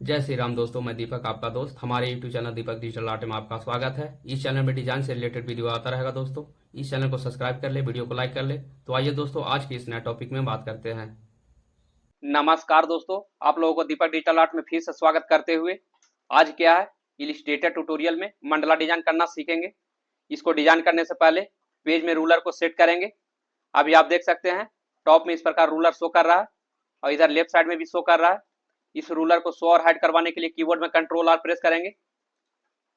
जय श्री राम दोस्तों, मैं दीपक आपका दोस्त। हमारे यूट्यूब चैनल दीपक डिजिटल आर्ट में आपका स्वागत है। इस चैनल में डिजाइन से रिलेटेड वीडियो आता रहेगा दोस्तों। इस चैनल को सब्सक्राइब कर ले, वीडियो को लाइक कर ले। तो आइए दोस्तों, आज की इस नए टॉपिक में बात करते हैं। नमस्कार दोस्तों, आप लोगों को दीपक डिजिटल आर्ट में फिर से स्वागत करते हुए आज क्या है, इलिस्ट्रेटर ट्यूटोरियल में मंडला डिजाइन करना सीखेंगे। इसको डिजाइन करने से पहले पेज में रूलर को सेट करेंगे। अभी आप देख सकते हैं टॉप में इस प्रकार रूलर शो कर रहा है और इधर लेफ्ट साइड में भी शो कर रहा है। इस रूलर को शो और हाइड करवाने के लिए कीबोर्ड में कंट्रोल आर प्रेस करेंगे।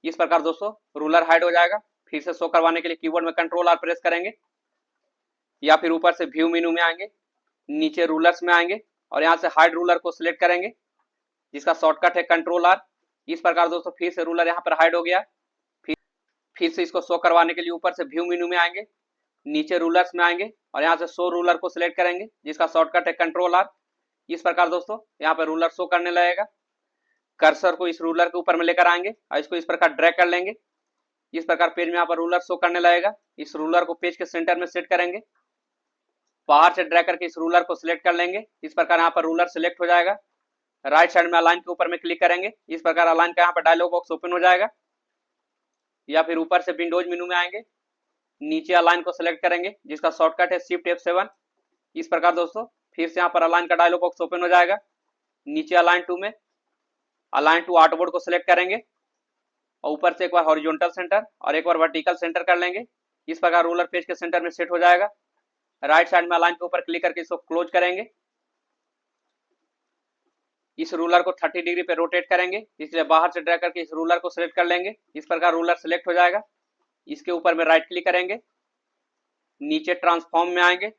इस प्रकार दोस्तों रूलर हाइड हो जाएगा। फिर से शो करवाने के लिए कीबोर्ड में कंट्रोल आर प्रेस करेंगे या फिर ऊपर से व्यू मेनू में आएंगे, नीचे रूलर्स में आएंगे और यहाँ से हाइड रूलर को सिलेक्ट करेंगे जिसका शॉर्टकट है कंट्रोल आर। इस प्रकार दोस्तों फिर से रूलर यहाँ पर हाइड हो गया। फिर से इसको शो करवाने के लिए ऊपर से व्यू मेनू में आएंगे, नीचे रूलर्स में आएंगे और यहाँ से शो रूलर को सिलेक्ट करेंगे जिसका शॉर्टकट है कंट्रोल आर। इस प्रकार दोस्तों यहाँ पर रूलर शो करने लगेगा। कर्सर को इस रूलर के ऊपर में लेकर आएंगे और इसको इस प्रकार ड्रैग कर लेंगे। इस प्रकार पेज में यहाँ पर रूलर शो करने लगेगा। इस रूलर को पेज के सेंटर में सेट करेंगे। बाहर से ड्रैग करके इस रूलर को सिलेक्ट कर लेंगे। इस प्रकार यहाँ पर रूलर सिलेक्ट हो जाएगा। राइट साइड में अलाइन के ऊपर में क्लिक करेंगे। इस प्रकार अलाइन का यहाँ पर डायलॉग बॉक्स ओपन हो जाएगा। या फिर ऊपर से विंडोज मेनू में आएंगे, नीचे अलाइन को सिलेक्ट करेंगे जिसका शॉर्टकट है शिफ्ट F7। इस प्रकार दोस्तों फिर से यहाँ पर अलाइन का डायलॉग बॉक्स ओपन हो जाएगा। नीचे अलाइन टू में अलाइन टू आर्टबोर्ड को सिलेक्ट करेंगे और ऊपर से एक बार हॉरिजॉन्टल सेंटर और एक बार वर्टिकल सेंटर कर लेंगे। इस प्रकार रूलर पेज के सेंटर में सेट हो जाएगा। राइट साइड में अलाइन के ऊपर क्लिक करके इसको क्लोज करेंगे। इस रूलर को 30 डिग्री पे रोटेट करेंगे, इसलिए बाहर से ड्रैग करके इस रूलर को सिलेक्ट कर लेंगे। इस प्रकार रूलर सिलेक्ट हो जाएगा। इसके ऊपर में राइट क्लिक करेंगे, नीचे ट्रांसफॉर्म में आएंगे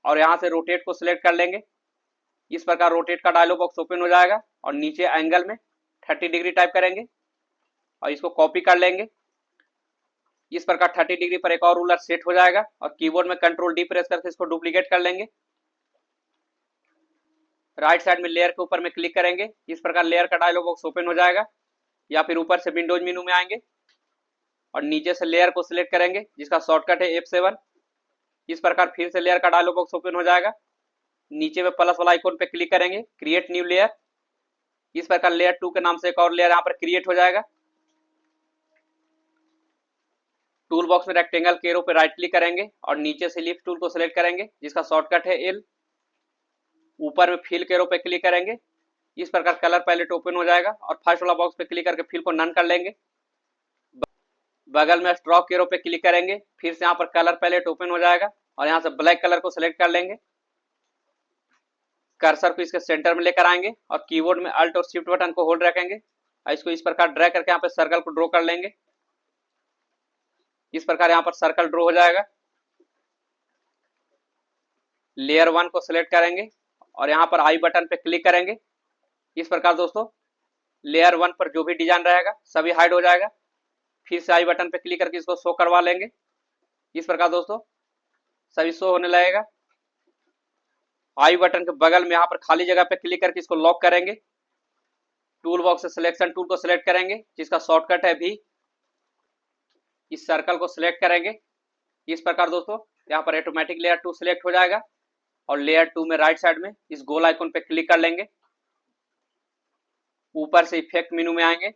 और यहाँ से रोटेट को सिलेक्ट कर लेंगे। इस प्रकार रोटेट का डायलॉग बॉक्स ओपन हो जाएगा और नीचे एंगल में 30 डिग्री टाइप करेंगे और इसको कॉपी कर लेंगे। इस प्रकार 30 डिग्री पर एक और रूलर सेट हो जाएगा और कीबोर्ड में कंट्रोल डी प्रेस करके इसको डुप्लीकेट कर लेंगे। राइट साइड में लेयर के ऊपर में क्लिक करेंगे। इस प्रकार लेयर का डायलॉग बॉक्स ओपन हो जाएगा। या फिर ऊपर से विंडोज मेनू में आएंगे और नीचे से लेयर को सिलेक्ट करेंगे जिसका शॉर्टकट है F7। इस प्रकार फिर से लेयर का डायलॉग बॉक्स ओपन हो जाएगा। नीचे में प्लस वाला आइकॉन पे क्लिक करेंगे, क्रिएट न्यू लेयर। इस प्रकार लेयर 2 के नाम से एक और लेयर यहाँ पर क्रिएट हो जाएगा। टूल बॉक्स में रेक्टेंगल के एरो पे राइट क्लिक करेंगे और नीचे से लिफ्ट टूल को सिलेक्ट करेंगे जिसका शॉर्टकट है L। ऊपर में फिल के एरो पे क्लिक करेंगे। इस प्रकार कलर पैलेट ओपन हो जाएगा और फर्स्ट वाला बॉक्स पे क्लिक करके फिल को नन कर लेंगे। बगल में स्ट्रोक के एरो पे क्लिक करेंगे, फिर से यहाँ पर कलर पैलेट ओपन हो जाएगा और यहाँ से ब्लैक कलर को सिलेक्ट कर लेंगे। कर्सर को इसके सेंटर में लेकर आएंगे और कीबोर्ड में अल्ट और शिफ्ट बटन को होल्ड रखेंगे और इसको इस प्रकार ड्रैग करके यहाँ पे सर्कल को ड्रॉ कर लेंगे। इस प्रकार यहाँ पर सर्कल ड्रॉ हो जाएगा। लेयर 1 को सिलेक्ट करेंगे और यहाँ पर आई बटन पे क्लिक करेंगे। इस प्रकार दोस्तों लेयर 1 पर जो भी डिजाइन रहेगा सभी हाइड हो जाएगा। फिर से आई बटन पे क्लिक करके इसको शो करवा लेंगे। इस प्रकार दोस्तों सभी शो होने लगेगा। आई बटन के बगल में यहाँ पर खाली जगह पे क्लिक करके इसको लॉक करेंगे। टूल बॉक्स से सिलेक्शन टूल को सिलेक्ट करेंगे जिसका शॉर्टकट है V। इस सर्कल को सिलेक्ट करेंगे। इस प्रकार दोस्तों यहाँ पर ऑटोमेटिक लेयर 2 सिलेक्ट हो जाएगा और लेयर 2 में राइट साइड में इस गोल आइकन पे क्लिक कर लेंगे। ऊपर से इफेक्ट मेनू में आएंगे,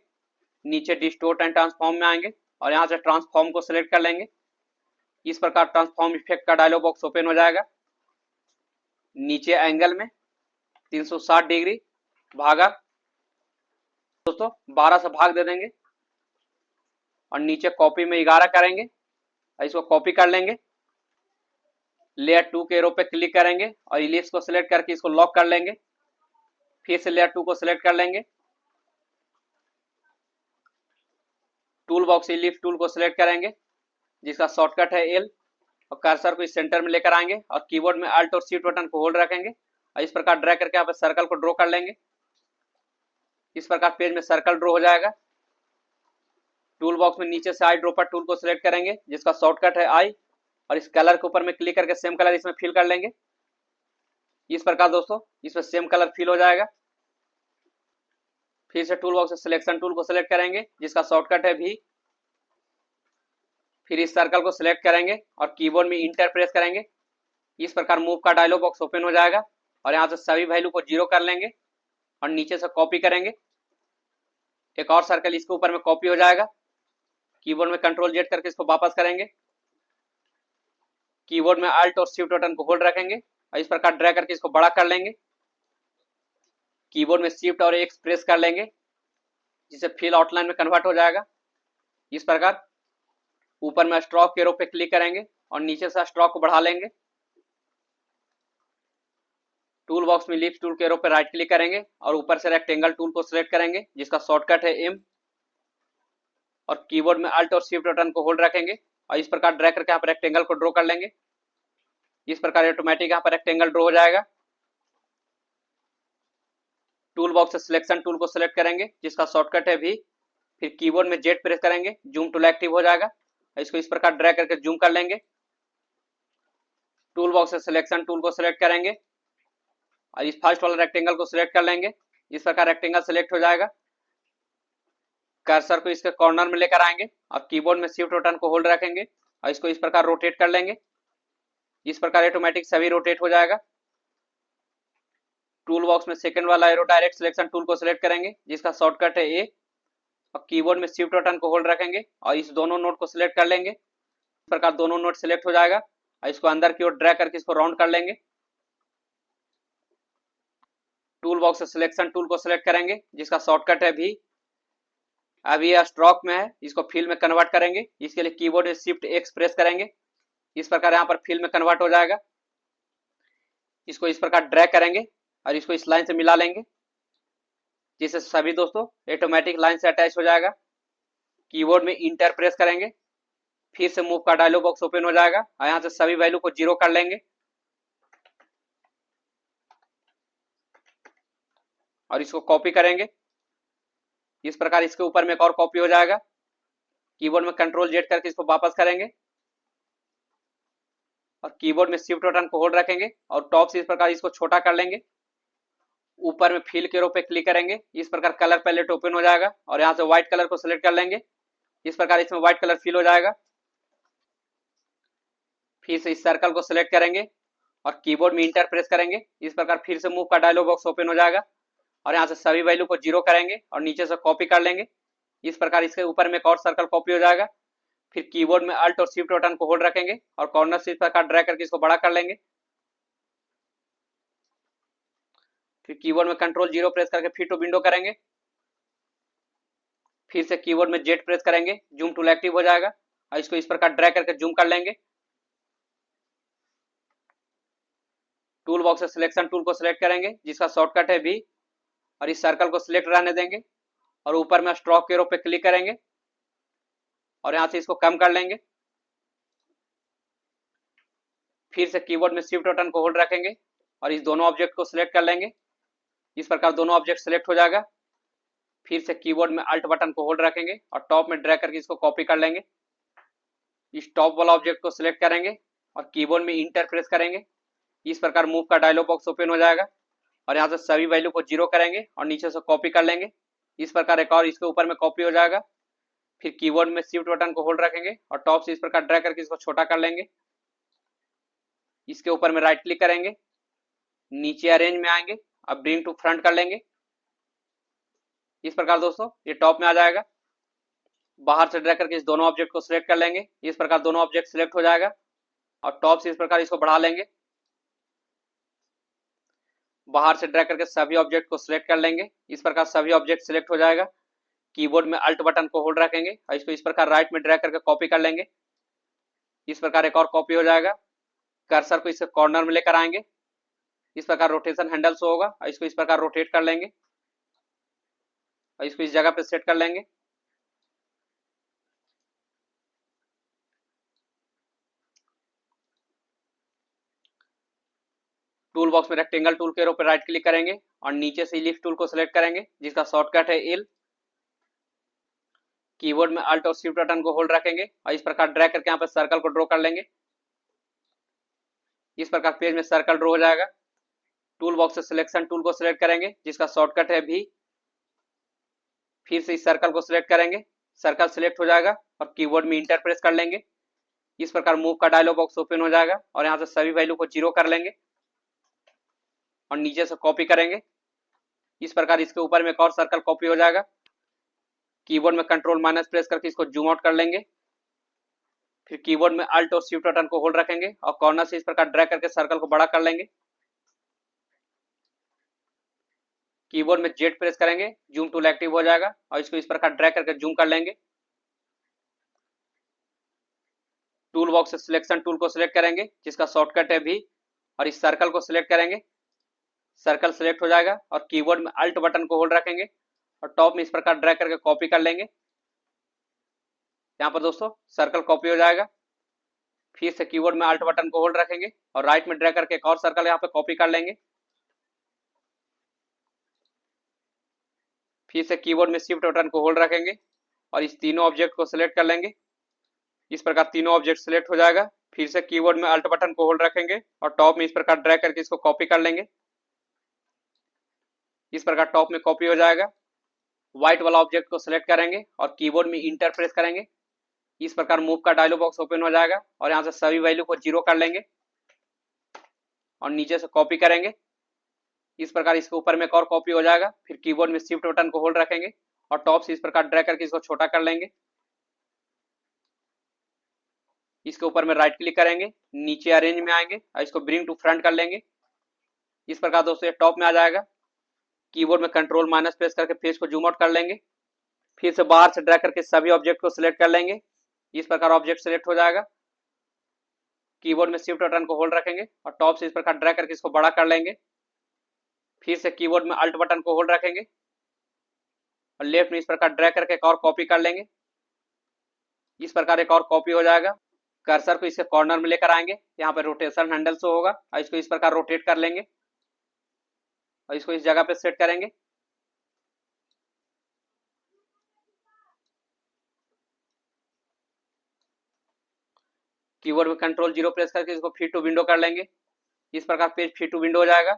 नीचे डिस्टोर्ट एंड ट्रांसफॉर्म में आएंगे और यहाँ से ट्रांसफॉर्म को सिलेक्ट कर लेंगे। इस प्रकार ट्रांसफॉर्म इफेक्ट का डायलॉग बॉक्स ओपन हो जाएगा। नीचे एंगल में 360 डिग्री भागा दोस्तों 12 से भाग दे देंगे और नीचे कॉपी में 11 करेंगे और इसको कॉपी कर लेंगे। लेयर 2 के एरो पे क्लिक करेंगे और इलिप्स को सिलेक्ट करके इसको लॉक कर लेंगे। फिर से लेयर 2 को सिलेक्ट कर लेंगे। टूल बॉक्स से इलिप्स टूल को सिलेक्ट करेंगे जिसका शॉर्टकट है L और कर्सर को इस सेंटर में लेकर आएंगे और कीबोर्ड में अल्ट और शिफ्ट बटन को होल्ड रखेंगे और इस प्रकार ड्रैग करके यहाँ पे सर्कल को ड्रॉ कर लेंगे। इस प्रकार पेज में सर्कल ड्रॉ हो जाएगा। टूल बॉक्स में नीचे से आई ड्रॉपर टूल को सिलेक्ट करेंगे जिसका शॉर्टकट है I और इस कलर के ऊपर में क्लिक करके सेम कलर इसमें फिल कर लेंगे। इस प्रकार दोस्तों इसमें सेम कलर फिल हो जाएगा। फिर से टूल बॉक्स से सिलेक्शन टूल को सिलेक्ट करेंगे जिसका शॉर्टकट है V। फिर इस सर्कल को सिलेक्ट करेंगे और कीबोर्ड में इंटर प्रेस करेंगे। इस प्रकार मूव का डायलॉग बॉक्स ओपन हो जाएगा और यहाँ से सभी वैल्यू को 0 कर लेंगे और नीचे से कॉपी करेंगे। एक और सर्कल इसके ऊपर में कॉपी हो जाएगा। कीबोर्ड में कंट्रोल जेड करके इसको वापस करेंगे। कीबोर्ड में अल्ट और शिफ्ट बटन को होल्ड रखेंगे और इस प्रकार ड्रैग करके इसको बड़ा कर लेंगे। कीबोर्ड में शिफ्ट और एक्स प्रेस कर लेंगे जिससे फिल आउटलाइन में कन्वर्ट हो जाएगा। इस प्रकार ऊपर में स्ट्रोक के एरो पे क्लिक करेंगे और नीचे से स्ट्रोक को बढ़ा लेंगे। टूल बॉक्स में लिफ्ट टूल के एरो पे राइट क्लिक करेंगे और ऊपर से रेक्टेंगल टूल को सिलेक्ट करेंगे जिसका शॉर्टकट है एम, और कीबोर्ड में अल्ट और शिफ्ट बटन को होल्ड रखेंगे और इस प्रकार ड्रैग करके यहाँ पर रेक्टेंगल को ड्रॉ कर लेंगे। इस प्रकार ऑटोमेटिक यहाँ पर रेक्टेंगल ड्रॉ हो जाएगा। टूल बॉक्स से सिलेक्शन टूल को सिलेक्ट करेंगे जिसका शॉर्टकट है वी, फिर कीबोर्ड में जेड प्रेस करेंगे, जूम टूल एक्टिव हो जाएगा। इसको इस प्रकार ड्रैग करके जूम कर लेंगे। टूल बॉक्स से सिलेक्शन टूल को सिलेक्ट करेंगे और इस फर्स्ट वाला रेक्टेंगल को सिलेक्ट कर लेंगे। इस प्रकार रेक्टेंगल सिलेक्ट हो जाएगा। कर्सर को इसके कॉर्नर में लेकर आएंगे और कीबोर्ड में शिफ्ट बटन को होल्ड रखेंगे और इसको इस प्रकार रोटेट कर लेंगे। इस प्रकार ऑटोमेटिक सभी रोटेट हो जाएगा। टूल बॉक्स में सेकंड वाला एरो डायरेक्ट सिलेक्शन टूल को सिलेक्ट करेंगे जिसका शॉर्टकट है ए, और कीबोर्ड में शिफ्ट बटन को होल्ड रखेंगे और इस दोनों नोट को सिलेक्ट कर लेंगे। इस प्रकार दोनों नोट सिलेक्ट हो जाएगा और इसको अंदर की ओर ड्रैग करके इसको राउंड कर लेंगे। टूल बॉक्स से सिलेक्शन टूल को सिलेक्ट करेंगे जिसका शॉर्टकट है भी। अभी यह स्ट्रोक में है, इसको फिल में कन्वर्ट करेंगे। इसके लिए कीबोर्ड में शिफ्ट एक्स प्रेस करेंगे। इस प्रकार यहाँ पर फिल में कन्वर्ट हो जाएगा। इसको इस प्रकार ड्रैग करेंगे और इसको इस लाइन से मिला लेंगे जिससे सभी दोस्तों ऑटोमेटिक लाइन से अटैच हो जाएगा। कीबोर्ड में इंटर प्रेस करेंगे, फिर से मूव का डायलॉग बॉक्स ओपन हो जाएगा और यहाँ से सभी वैल्यू को 0 कर लेंगे और इसको कॉपी करेंगे। इस प्रकार इसके ऊपर में एक और कॉपी हो जाएगा। कीबोर्ड में कंट्रोल जेड करके इसको वापस करेंगे और कीबोर्ड में शिफ्ट बटन को होल्ड रखेंगे और टॉप से इस प्रकार इसको छोटा कर लेंगे। ऊपर में फिल के रो पे क्लिक करेंगे। इस प्रकार कलर पैलेट ओपन हो जाएगा और यहाँ से व्हाइट कलर को सिलेक्ट कर लेंगे। इस प्रकार इसमें व्हाइट कलर फिल हो जाएगा। फिर से इस सर्कल को सिलेक्ट करेंगे और कीबोर्ड में इंटर प्रेस करेंगे। इस प्रकार फिर से मूव का डायलॉग बॉक्स ओपन हो जाएगा और यहाँ से सभी वैल्यू को 0 करेंगे और नीचे से कॉपी कर लेंगे। इस प्रकार इसके ऊपर में एक और सर्कल कॉपी हो जाएगा। फिर कीबोर्ड में अल्ट और शिफ्ट बटन को होल्ड रखेंगे और कॉर्नर से इस प्रकार ड्रैग करके इसको बड़ा कर लेंगे। फिर कीबोर्ड में कंट्रोल 0 प्रेस करके फिर टू विंडो करेंगे। फिर से कीबोर्ड में जेड प्रेस करेंगे, जूम टूल एक्टिव हो जाएगा और इसको इस प्रकार ड्रैग करके जूम कर लेंगे। टूल बॉक्स से सिलेक्शन टूल को सिलेक्ट करेंगे जिसका शॉर्टकट है वी, और इस सर्कल को सिलेक्ट रहने देंगे और ऊपर में स्ट्रोक के एरो पे क्लिक करेंगे और यहाँ से इसको कम कर लेंगे। फिर से कीबोर्ड में शिफ्ट बटन को होल्ड रखेंगे और इस दोनों ऑब्जेक्ट को सिलेक्ट कर लेंगे। इस प्रकार दोनों ऑब्जेक्ट सिलेक्ट हो जाएगा। फिर से कीबोर्ड में अल्ट बटन को होल्ड रखेंगे और टॉप में ड्रैग करके इसको कॉपी कर लेंगे। इस टॉप वाला ऑब्जेक्ट को सिलेक्ट करेंगे और कीबोर्ड में इंटर प्रेस करेंगे। इस प्रकार मूव का डायलॉग बॉक्स ओपन हो जाएगा और यहाँ से सभी वैल्यू को 0 करेंगे और नीचे से कॉपी कर लेंगे। इस प्रकार एक और इसके ऊपर में कॉपी हो जाएगा। फिर कीबोर्ड में शिफ्ट बटन को होल्ड रखेंगे और टॉप से इस प्रकार ड्रैग करके इसको छोटा कर लेंगे। इसके ऊपर में राइट क्लिक करेंगे, नीचे अरेंज में आएंगे, अब ब्रिंग टू फ्रंट कर लेंगे। इस प्रकार दोस्तों ये टॉप में आ जाएगा। बाहर से ड्रैग करके इस दोनों ऑब्जेक्ट को सिलेक्ट कर लेंगे। इस प्रकार दोनों ऑब्जेक्ट सिलेक्ट हो जाएगा और टॉप से इस प्रकार इसको बढ़ा लेंगे। बाहर से ड्रैग करके सभी ऑब्जेक्ट को सिलेक्ट कर लेंगे। इस प्रकार सभी ऑब्जेक्ट सिलेक्ट हो जाएगा। कीबोर्ड में अल्ट बटन को होल्ड रखेंगे और इसको इस प्रकार राइट में ड्रैग करके कॉपी कर लेंगे। इस प्रकार एक और कॉपी हो जाएगा। कर्सर को इसके कॉर्नर में लेकर आएंगे। इस प्रकार रोटेशन हैंडल शो होगा और इसको इस प्रकार रोटेट कर लेंगे और इसको इस जगह पे सेट कर लेंगे। टूल बॉक्स में रेक्टेंगल टूल के एरो पर राइट क्लिक करेंगे और नीचे से लिफ्ट टूल को सिलेक्ट करेंगे जिसका शॉर्टकट है एल। कीबोर्ड में अल्ट और शिफ्ट बटन को होल्ड रखेंगे और इस प्रकार ड्रैग करके यहाँ पर सर्कल को ड्रॉ कर लेंगे। इस प्रकार पेज में सर्कल ड्रॉ हो जाएगा। टूल बॉक्स से सिलेक्शन टूल को सिलेक्ट करेंगे जिसका शॉर्टकट है भी। फिर से इस सर्कल को सिलेक्ट करेंगे, सर्कल सिलेक्ट हो जाएगा और कीबोर्ड में इंटर प्रेस कर लेंगे। इस प्रकार मूव का डायलॉग बॉक्स ओपन हो जाएगा और यहाँ से सभी वैल्यू को 0 कर लेंगे और नीचे से कॉपी करेंगे। इस प्रकार इसके ऊपर में एक और सर्कल कॉपी हो जाएगा। कीबोर्ड में कंट्रोल माइनस प्रेस करके इसको जूम आउट कर लेंगे। फिर कीबोर्ड में अल्ट और शिफ्ट बटन को होल्ड रखेंगे और कॉर्नर से इस प्रकार ड्रैग करके सर्कल को बड़ा कर लेंगे। कीबोर्ड में जेड प्रेस करेंगे, जूम टूल एक्टिव हो जाएगा और इसको इस प्रकार ड्रैग करके जूम कर लेंगे। टूल बॉक्स से सिलेक्शन टूल को सिलेक्ट करेंगे जिसका शॉर्टकट है भी, और इस सर्कल को सिलेक्ट करेंगे। सर्कल सिलेक्ट हो जाएगा और कीबोर्ड में अल्ट बटन को होल्ड रखेंगे और टॉप में इस प्रकार ड्रैग करके कॉपी कर लेंगे। यहाँ पर दोस्तों सर्कल कॉपी हो जाएगा। फिर से कीबोर्ड में अल्ट बटन को होल्ड रखेंगे और राइट में ड्रैग करके एक और सर्कल यहाँ पे कॉपी कर लेंगे। फिर से कीबोर्ड में शिफ्ट बटन को होल्ड रखेंगे और इस तीनों ऑब्जेक्ट को सिलेक्ट कर लेंगे। इस प्रकार तीनों ऑब्जेक्ट सिलेक्ट हो जाएगा। फिर से कीबोर्ड में अल्ट बटन को होल्ड रखेंगे और टॉप में इस प्रकार ड्रैग करके इसको कॉपी कर लेंगे। इस प्रकार टॉप में कॉपी हो जाएगा। व्हाइट वाला ऑब्जेक्ट को सिलेक्ट करेंगे और कीबोर्ड में इंटर प्रेस करेंगे। इस प्रकार मूव का डायलॉग बॉक्स ओपन हो जाएगा और यहाँ से सभी वैल्यू को 0 कर लेंगे और नीचे से कॉपी करेंगे। इस प्रकार इसके ऊपर में एक और कॉपी हो जाएगा। फिर कीबोर्ड में शिफ्ट बटन को होल्ड रखेंगे और टॉप से इस प्रकार ड्रैग करके इसको छोटा कर लेंगे। इसके ऊपर में राइट क्लिक करेंगे, नीचे अरेंज में आएंगे और इसको ब्रिंग टू फ्रंट कर लेंगे। इस प्रकार दोस्तों ये टॉप में आ जाएगा। कीबोर्ड में कंट्रोल माइनस प्रेस करके फेस को जूम आउट कर लेंगे। फिर से बाहर से ड्रैग करके सभी ऑब्जेक्ट को सिलेक्ट कर लेंगे। इस प्रकार ऑब्जेक्ट सिलेक्ट हो जाएगा। कीबोर्ड में शिफ्ट बटन को होल्ड रखेंगे और टॉप से इस प्रकार ड्रैग करके इसको बड़ा कर लेंगे। फिर से कीबोर्ड में अल्ट बटन को होल्ड रखेंगे और लेफ्ट में इस प्रकार ड्रैग करके एक और कॉपी कर लेंगे। इस प्रकार एक और कॉपी हो जाएगा। कर्सर को इसके कॉर्नर में लेकर आएंगे, यहाँ पे रोटेशन हैंडल शो होगा और इसको इस प्रकार रोटेट कर लेंगे और इसको इस जगह पे सेट करेंगे। कीबोर्ड में कंट्रोल 0 प्रेस करके इसको फिट टू विंडो कर लेंगे। इस प्रकार पेज फिट टू विंडो हो जाएगा।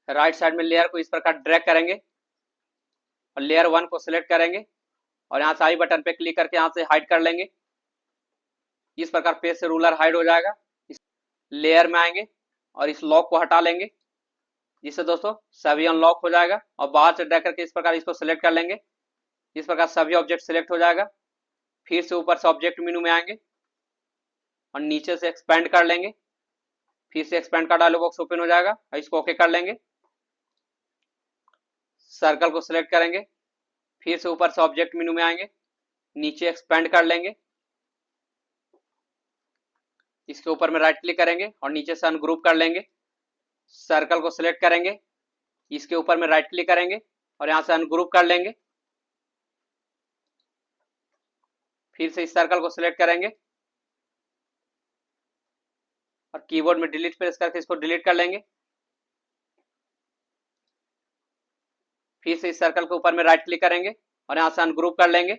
राइट साइड में लेयर को इस प्रकार ड्रैग करेंगे और लेयर 1 को सिलेक्ट करेंगे और यहाँ से आई बटन पे क्लिक करके यहाँ से हाइड कर लेंगे। इस प्रकार पेज से रूलर हाइड हो जाएगा। इस लेयर में आएंगे और इस लॉक को हटा लेंगे, जिससे दोस्तों सभी अनलॉक हो जाएगा और बाहर से ड्रैग करके इस प्रकार इसको सिलेक्ट कर लेंगे। इस प्रकार सभी ऑब्जेक्ट सिलेक्ट हो जाएगा। फिर से ऊपर से ऑब्जेक्ट मेनू में आएंगे और नीचे से एक्सपेंड कर लेंगे। फिर से एक्सपेंड का डायलॉग बॉक्स ओपन हो जाएगा और इसको ओके कर लेंगे। सर्कल को सिलेक्ट करेंगे। फिर से ऊपर से ऑब्जेक्ट मेनू में आएंगे, नीचे एक्सपेंड कर लेंगे। इसके ऊपर में राइट क्लिक करेंगे और नीचे से अनग्रुप कर लेंगे। सर्कल को सिलेक्ट करेंगे, इसके ऊपर में राइट क्लिक करेंगे और यहाँ से अनग्रुप कर लेंगे। फिर से इस सर्कल को सिलेक्ट करेंगे और कीबोर्ड में डिलीट प्रेस करके इसको डिलीट कर लेंगे। फिर से इस सर्कल के ऊपर में राइट क्लिक करेंगे और यहाँ से अनग्रुप कर लेंगे।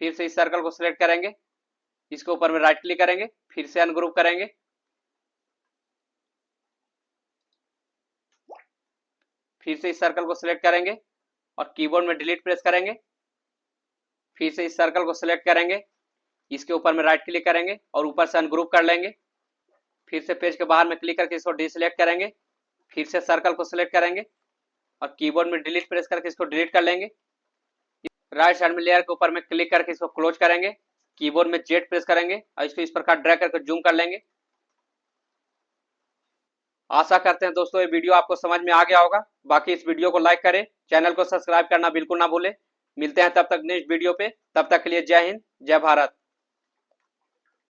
फिर से इस सर्कल को सिलेक्ट करेंगे, इसके ऊपर में राइट क्लिक करेंगे, फिर से अनग्रुप करेंगे। फिर से इस सर्कल को सिलेक्ट करेंगे और कीबोर्ड में डिलीट प्रेस करेंगे। फिर से इस सर्कल को सिलेक्ट करेंगे, इसके ऊपर में राइट क्लिक करेंगे और ऊपर से अनग्रुप कर लेंगे। फिर से पेज के बाहर में क्लिक करके इसको डिसेलेक्ट करेंगे। फिर से सर्कल को सिलेक्ट करेंगे और कीबोर्ड में डिलीट प्रेस करके इसको डिलीट कर लेंगे। राइट साइड में लेयर के ऊपर में क्लिक करके इसको क्लोज करेंगे। कीबोर्ड में जेड प्रेस करेंगे और इसको इस प्रकार ड्रैग करके जूम कर लेंगे। आशा करते हैं दोस्तों ये वीडियो आपको समझ में आ गया होगा। बाकी इस वीडियो को लाइक करें, चैनल को सब्सक्राइब करना बिल्कुल ना भूलें। मिलते हैं तब तक नेक्स्ट वीडियो पे, तब तक के लिए जय हिंद, जय भारत।